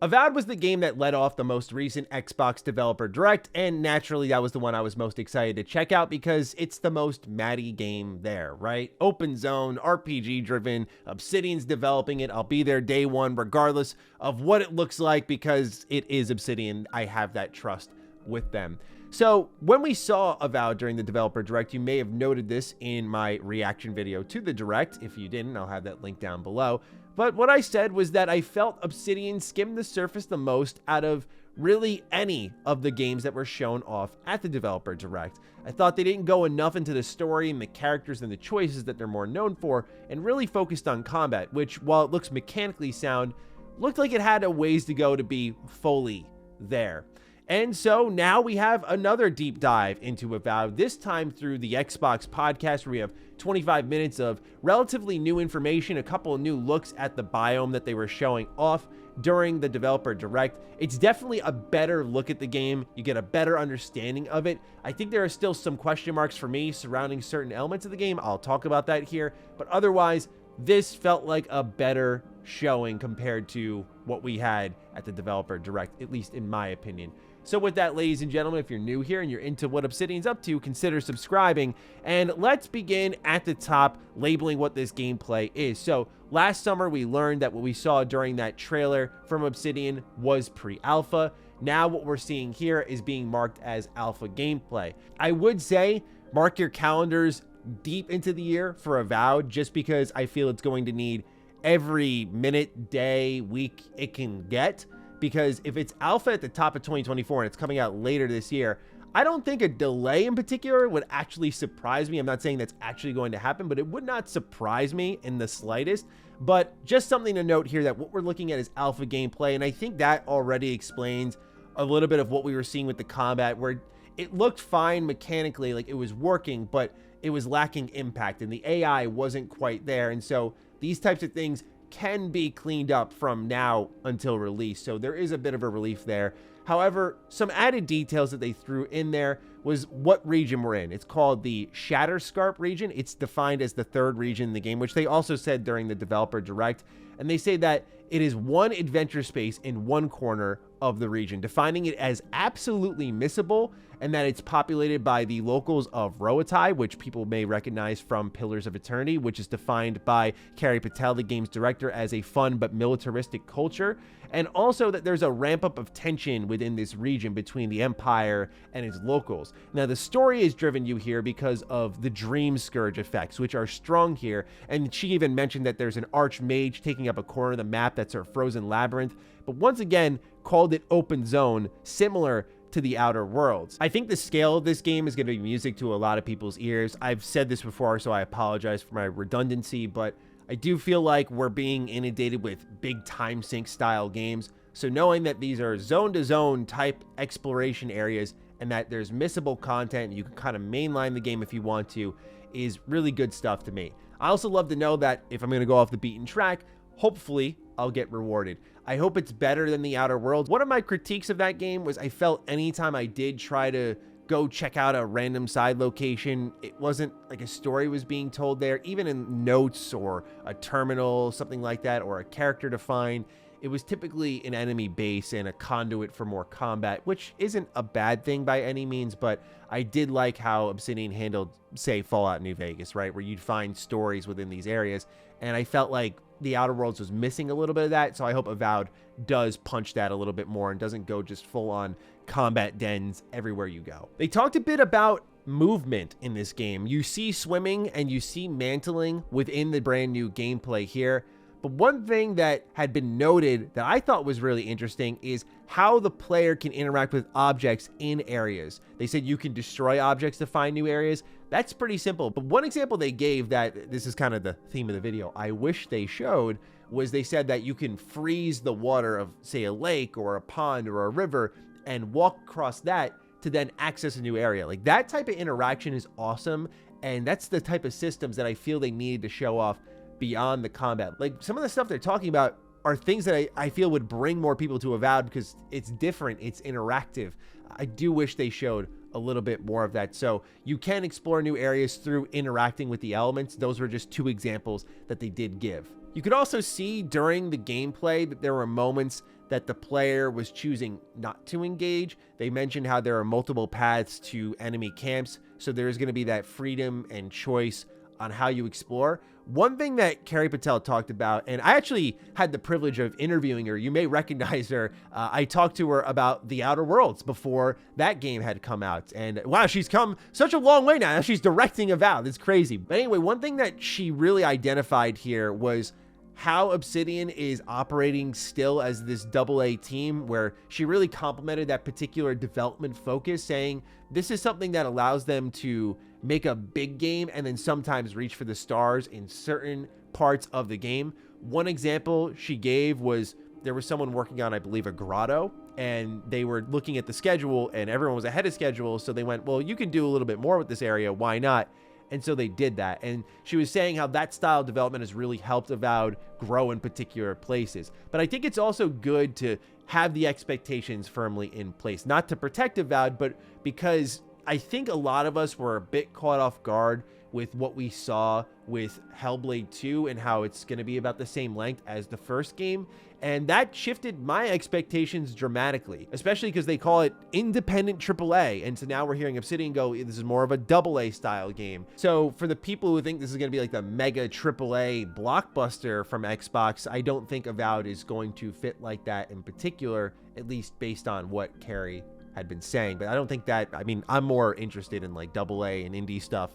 Avowed was the game that led off the most recent Xbox Developer Direct, and naturally that was the one I was most excited to check out because it's the most Matty game there, right? Open zone, RPG driven, Obsidian's developing it. I'll be there day one regardless of what it looks like because it is Obsidian. I have that trust with them. So when we saw Avowed during the Developer Direct, you may have noted this in my reaction video to the Direct. If you didn't, I'll have that link down below. But what I said was that I felt Obsidian skimmed the surface the most out of really any of the games that were shown off at the Developer Direct. I thought they didn't go enough into the story and the characters and the choices that they're more known for, and really focused on combat, which, while it looks mechanically sound, looked like it had a ways to go to be fully there. And so now we have another deep dive into Avowed, this time through the Xbox podcast, where we have 25 minutes of relatively new information, a couple of new looks at the biome that they were showing off during the Developer Direct. It's definitely a better look at the game. You get a better understanding of it. I think there are still some question marks for me surrounding certain elements of the game. I'll talk about that here. But otherwise, this felt like a better showing compared to what we had at the Developer Direct, at least in my opinion. So with that, ladies and gentlemen, if you're new here and you're into what Obsidian's up to, consider subscribing. And let's begin at the top, labeling what this gameplay is. So last summer, we learned that what we saw during that trailer from Obsidian was pre-alpha. Now what we're seeing here is being marked as alpha gameplay. I would say mark your calendars deep into the year for Avowed, just because I feel it's going to need every minute, day, week it can get. Because if it's alpha at the top of 2024 and it's coming out later this year, I don't think a delay in particular would actually surprise me. I'm not saying that's actually going to happen, but it would not surprise me in the slightest. But just something to note here that what we're looking at is alpha gameplay, and I think that already explains a little bit of what we were seeing with the combat, where it looked fine mechanically, like it was working, but it was lacking impact, and the AI wasn't quite there. And so these types of things can be cleaned up from now until release, so there is a bit of a relief there. However, some added details that they threw in there was what region we're in. It's called the Shatterscarp region. It's defined as the third region in the game, which they also said during the Developer Direct, and they say that it is one adventure space in one corner of the region, defining it as absolutely missable, and that it's populated by the locals of Roatai, which people may recognize from Pillars of Eternity, which is defined by Carrie Patel, the game's director, as a fun but militaristic culture, and also that there's a ramp up of tension within this region between the Empire and its locals. Now, the story is driven you here because of the Dream Scourge effects, which are strong here, and she even mentioned that there's an archmage taking up a corner of the map that's her frozen labyrinth, but once again called it open zone, similar to the Outer Worlds. I think the scale of this game is going to be music to a lot of people's ears. I've said this before, so I apologize for my redundancy, but I do feel like we're being inundated with big time sink style games. So knowing that these are zone to zone type exploration areas and that there's missable content and you can kind of mainline the game if you want to is really good stuff to me. I also love to know that if I'm going to go off the beaten track, hopefully I'll get rewarded. I hope it's better than the Outer Worlds. One of my critiques of that game was I felt anytime I did try to go check out a random side location, it wasn't like a story was being told there, even in notes or a terminal, something like that, or a character to find. It was typically an enemy base and a conduit for more combat, which isn't a bad thing by any means, but I did like how Obsidian handled, say, Fallout New Vegas, right, where you'd find stories within these areas, and I felt like the Outer Worlds was missing a little bit of that, so I hope Avowed does punch that a little bit more and doesn't go just full-on combat dens everywhere you go. They talked a bit about movement in this game. You see swimming and you see mantling within the brand new gameplay here. But one thing that had been noted that I thought was really interesting is how the player can interact with objects in areas. They said you can destroy objects to find new areas. That's pretty simple. But one example they gave, that this is kind of the theme of the video, I wish they showed, was they said that you can freeze the water of, say, a lake or a pond or a river and walk across that to then access a new area. Like, that type of interaction is awesome, and that's the type of systems that I feel they needed to show off beyond the combat. Like, some of the stuff they're talking about are things that I feel would bring more people to Avowed because it's different, it's interactive. I do wish they showed a little bit more of that. So you can explore new areas through interacting with the elements. Those were just two examples that they did give. You could also see during the gameplay that there were moments that the player was choosing not to engage. They mentioned how there are multiple paths to enemy camps, so there's going to be that freedom and choice on how you explore. One thing that Carrie Patel talked about, and I actually had the privilege of interviewing her, you may recognize her. I talked to her about The Outer Worlds before that game had come out, and wow, she's come such a long way now. She's directing Avowed. It's crazy. But anyway, one thing that she really identified here was how Obsidian is operating still as this AA team, where she really complimented that particular development focus, saying this is something that allows them to make a big game and then sometimes reach for the stars in certain parts of the game. One example she gave was there was someone working on, I believe, a grotto, and they were looking at the schedule and everyone was ahead of schedule. So they went, well, you can do a little bit more with this area. Why not? And so they did that. And she was saying how that style of development has really helped Avowed grow in particular places. But I think it's also good to have the expectations firmly in place, not to protect Avowed, but because I think a lot of us were a bit caught off guard with what we saw with Hellblade 2 and how it's going to be about the same length as the first game. And that shifted my expectations dramatically, especially because they call it independent AAA. And so now we're hearing Obsidian go, this is more of a AA style game. So for the people who think this is going to be like the mega AAA blockbuster from Xbox, I don't think Avowed is going to fit like that in particular, at least based on what Carrie had been saying. But I don't think that, I mean, I'm more interested in like AA and indie stuff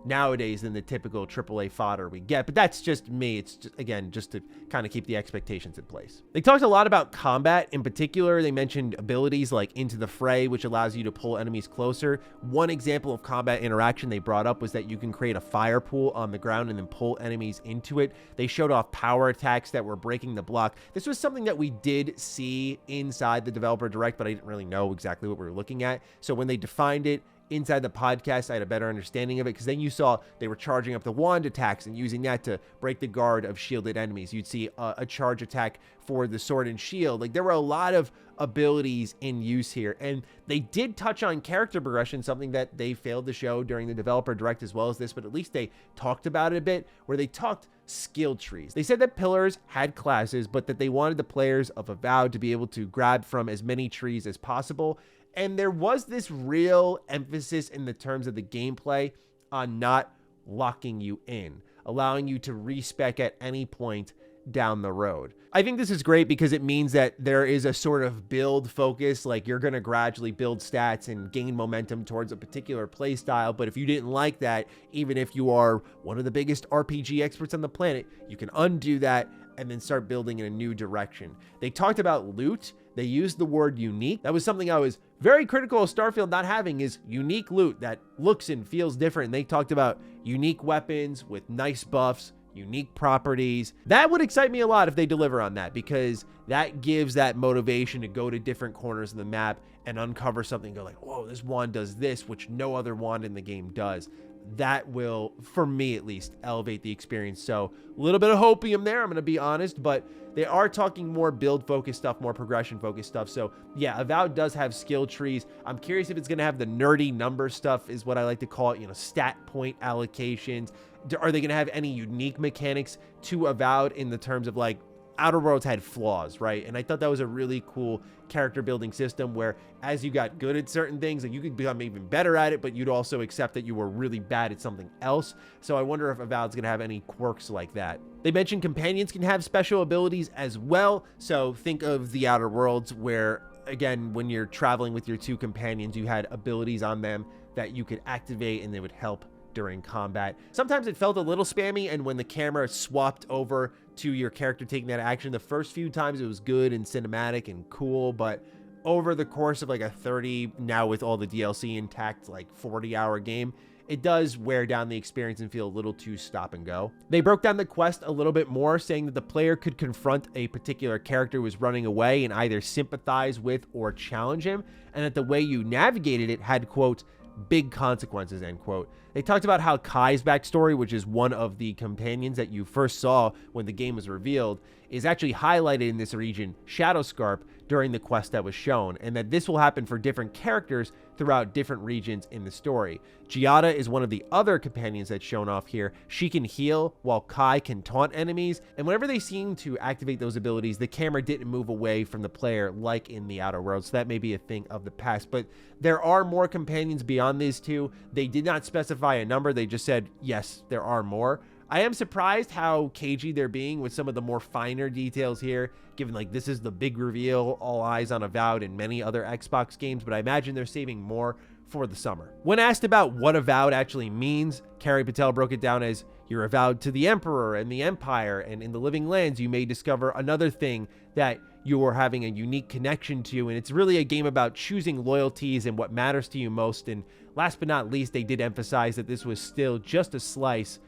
nowadays than the typical AAA fodder we get, but that's just me. It's just, again, just to kind of keep the expectations in place. They talked a lot about combat. In particular, they mentioned abilities like Into the Fray, which allows you to pull enemies closer. One example of combat interaction they brought up was that you can create a fire pool on the ground and then pull enemies into it. They showed off power attacks that were breaking the block. This was something that we did see inside the developer direct, but I didn't really know exactly what we were looking at. So when they defined it inside the podcast, I had a better understanding of it, because then you saw they were charging up the wand attacks and using that to break the guard of shielded enemies. You'd see a charge attack for the sword and shield. Like, there were a lot of abilities in use here, and they did touch on character progression, something that they failed to show during the developer direct as well as this, but at least they talked about it a bit, where they talked skill trees. They said that pillars had classes, but that they wanted the players of Avowed to be able to grab from as many trees as possible. And there was this real emphasis in the terms of the gameplay on not locking you in, allowing you to respec at any point down the road. I think this is great because it means that there is a sort of build focus, like you're going to gradually build stats and gain momentum towards a particular play style. But if you didn't like that, even if you are one of the biggest RPG experts on the planet, you can undo that and then start building in a new direction. They talked about loot. They used the word unique. That was something I was very critical of Starfield not having, is unique loot that looks and feels different. And they talked about unique weapons with nice buffs, unique properties. That would excite me a lot if they deliver on that, because that gives that motivation to go to different corners of the map and uncover something, go like, whoa, this wand does this, which no other wand in the game does. That will, for me at least, elevate the experience. So a little bit of hopium there, I'm going to be honest, but they are talking more build-focused stuff, more progression-focused stuff. So yeah, Avowed does have skill trees. I'm curious if it's going to have the nerdy number stuff, is what I like to call it, you know, stat point allocations. Are they going to have any unique mechanics to Avowed in the terms of, like, Outer Worlds had flaws, right? And I thought that was a really cool character building system where as you got good at certain things, like, you could become even better at it, but you'd also accept that you were really bad at something else. So I wonder if Avowed's going to have any quirks like that. They mentioned companions can have special abilities as well. So think of The Outer Worlds, where, again, when you're traveling with your two companions, you had abilities on them that you could activate and they would help during combat. Sometimes it felt a little spammy, and when the camera swapped over to your character taking that action, the first few times it was good and cinematic and cool, but over the course of like a 30, now with all the DLC intact, like 40-hour game, it does wear down the experience and feel a little too stop and go. They broke down the quest a little bit more, saying that the player could confront a particular character who was running away and either sympathize with or challenge him, and that the way you navigated it had, quote, big consequences, end quote. They talked about how Kai's backstory, which is one of the companions that you first saw when the game was revealed, is actually highlighted in this region, Shadowscarp, during the quest that was shown, and that this will happen for different characters throughout different regions in the story. Giada is one of the other companions that's shown off here. She can heal, while Kai can taunt enemies, and whenever they seem to activate those abilities, the camera didn't move away from the player like in the Outer Worlds, so that may be a thing of the past. But there are more companions beyond these two. They did not specify a number, they just said, yes, there are more. I am surprised how cagey they're being with some of the more finer details here, given like this is the big reveal, all eyes on Avowed and many other Xbox games, but I imagine they're saving more for the summer. When asked about what Avowed actually means, Carrie Patel broke it down as, you're avowed to the Emperor and the Empire, and in the Living Lands you may discover another thing that you are having a unique connection to, and it's really a game about choosing loyalties and what matters to you most. And last but not least, they did emphasize that this was still just a slice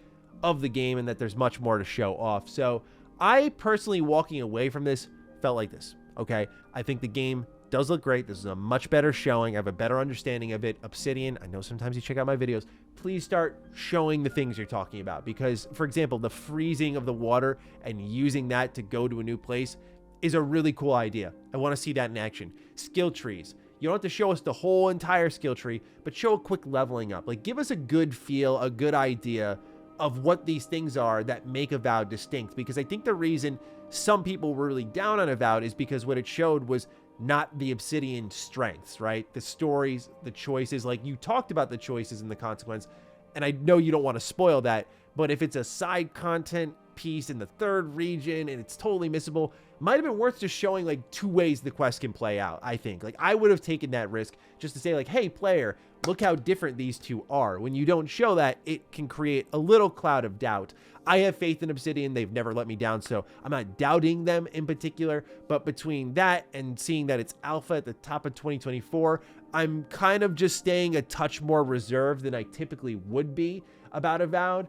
of the game and that there's much more to show off. So I personally, walking away from this, felt like this. Okay, I think the game does look great. This is a much better showing. I have a better understanding of it. Obsidian, I know sometimes you check out my videos. Please start showing the things you're talking about, because, for example, the freezing of the water and using that to go to a new place is a really cool idea. I want to see that in action. Skill trees. You don't have to show us the whole entire skill tree, but show a quick leveling up. Like, give us a good feel, a good idea of what these things are that make Avowed distinct, because I think the reason some people were really down on Avowed is because what it showed was not the Obsidian strengths, right? The stories, the choices, like you talked about the choices and the consequence, and I know you don't want to spoil that, but if it's a side content piece in the third region and it's totally missable, might have been worth just showing like 2 ways the quest can play out. I think like I would have taken that risk just to say like, hey player, look how different these two are. When you don't show that, it can create a little cloud of doubt. I have faith in Obsidian. They've never let me down, so I'm not doubting them in particular. But between that and seeing that it's alpha at the top of 2024, I'm kind of just staying a touch more reserved than I typically would be about Avowed,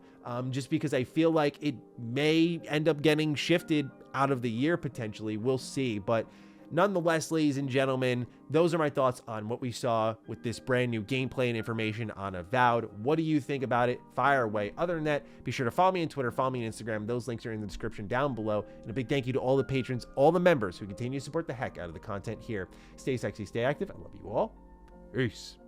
just because I feel like it may end up getting shifted out of the year potentially. We'll see. But nonetheless, ladies and gentlemen, those are my thoughts on what we saw with this brand new gameplay and information on Avowed. What do you think about it? Fire away. Other than that, be sure to follow me on Twitter, follow me on Instagram. Those links are in the description down below. And a big thank you to all the patrons, all the members who continue to support the heck out of the content here. Stay sexy, stay active. I love you all. Peace.